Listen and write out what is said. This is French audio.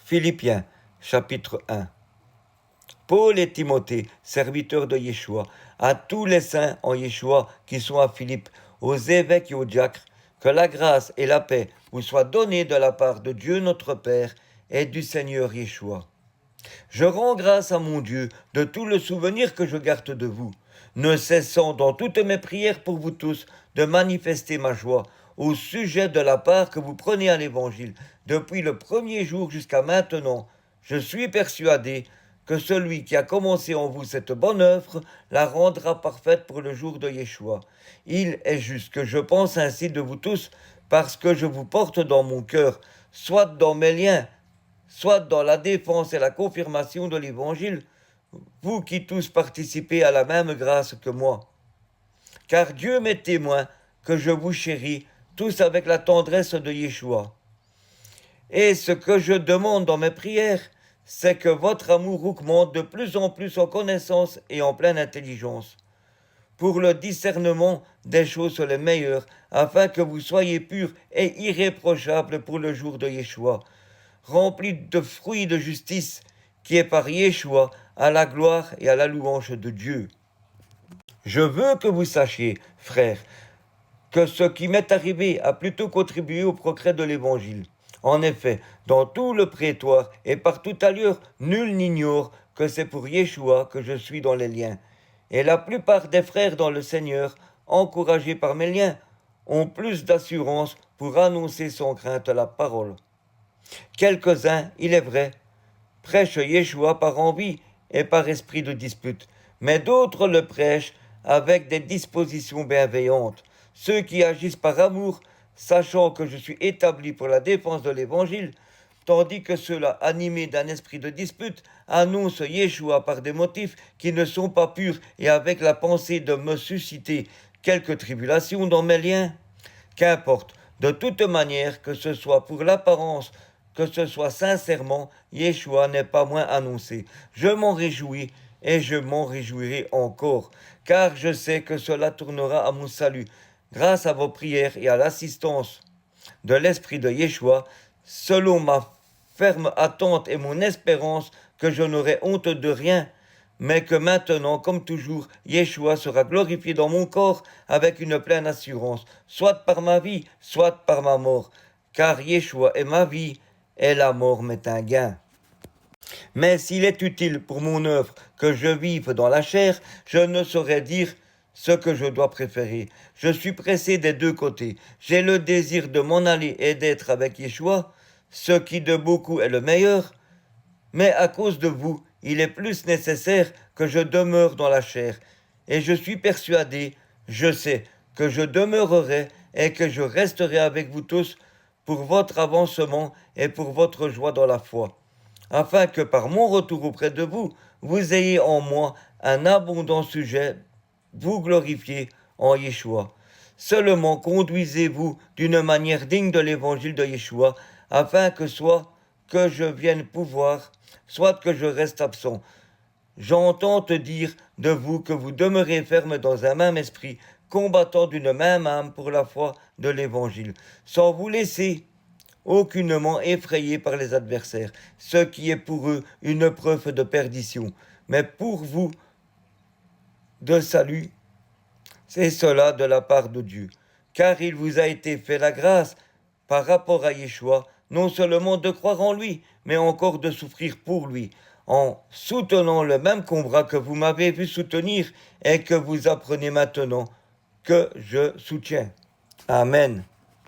Philippiens, chapitre 1. Paul et Timothée, serviteurs de Yeshua, à tous les saints en Yeshua qui sont à Philippe, aux évêques et aux diacres, que la grâce et la paix vous soient données de la part de Dieu notre Père et du Seigneur Yeshua. Je rends grâce à mon Dieu de tout le souvenir que je garde de vous, ne cessant dans toutes mes prières pour vous tous de manifester ma joie au sujet de la part que vous prenez à l'Évangile depuis le premier jour jusqu'à maintenant. Je suis persuadé que celui qui a commencé en vous cette bonne œuvre la rendra parfaite pour le jour de Yeshua. Il est juste que je pense ainsi de vous tous, parce que je vous porte dans mon cœur, soit dans mes liens, soit dans la défense et la confirmation de l'Évangile, vous qui tous participez à la même grâce que moi. Car Dieu m'est témoin que je vous chéris tous avec la tendresse de Yeshua. Et ce que je demande dans mes prières, c'est que votre amour augmente de plus en plus en connaissance et en pleine intelligence, pour le discernement des choses les meilleures, afin que vous soyez purs et irréprochables pour le jour de Yeshua, remplis de fruits de justice, qui est par Yeshua à la gloire et à la louange de Dieu. Je veux que vous sachiez, frères, que ce qui m'est arrivé a plutôt contribué au progrès de l'Évangile. En effet, dans tout le prétoire et partout ailleurs, nul n'ignore que c'est pour Yeshua que je suis dans les liens. Et la plupart des frères dans le Seigneur, encouragés par mes liens, ont plus d'assurance pour annoncer sans crainte la parole. Quelques-uns, il est vrai, prêchent Yeshua par envie et par esprit de dispute, mais d'autres le prêchent avec des dispositions bienveillantes. Ceux qui agissent par amour, sachant que je suis établi pour la défense de l'Évangile, tandis que ceux-là, animés d'un esprit de dispute, annoncent Yeshua par des motifs qui ne sont pas purs et avec la pensée de me susciter quelques tribulations dans mes liens. Qu'importe, de toute manière, que ce soit pour l'apparence, que ce soit sincèrement, Yeshua n'est pas moins annoncé. Je m'en réjouis et je m'en réjouirai encore, car je sais que cela tournera à mon salut, grâce à vos prières et à l'assistance de l'Esprit de Yeshua, selon ma ferme attente et mon espérance que je n'aurai honte de rien, mais que maintenant, comme toujours, Yeshua sera glorifié dans mon corps avec une pleine assurance, soit par ma vie, soit par ma mort, car Yeshua est ma vie et la mort m'est un gain. Mais s'il est utile pour mon œuvre que je vive dans la chair, je ne saurais dire ce que je dois préférer. Je suis pressé des deux côtés. J'ai le désir de m'en aller et d'être avec Yeshua, ce qui de beaucoup est le meilleur, mais à cause de vous, il est plus nécessaire que je demeure dans la chair. Et je suis persuadé, je sais, que je demeurerai et que je resterai avec vous tous pour votre avancement et pour votre joie dans la foi, afin que par mon retour auprès de vous, vous ayez en moi un abondant sujet, vous glorifiez en Yeshua. Seulement conduisez-vous d'une manière digne de l'évangile de Yeshua, afin que soit que je vienne pouvoir, soit que je reste absent. J'entends te dire de vous que vous demeurez ferme dans un même esprit, combattant d'une même âme pour la foi de l'Évangile, sans vous laisser aucunement effrayés par les adversaires, ce qui est pour eux une preuve de perdition, mais pour vous de salut, c'est cela de la part de Dieu, car il vous a été fait la grâce, par rapport à Yeshua, non seulement de croire en lui, mais encore de souffrir pour lui, en soutenant le même combat que vous m'avez vu soutenir et que vous apprenez maintenant que je soutiens. Amen.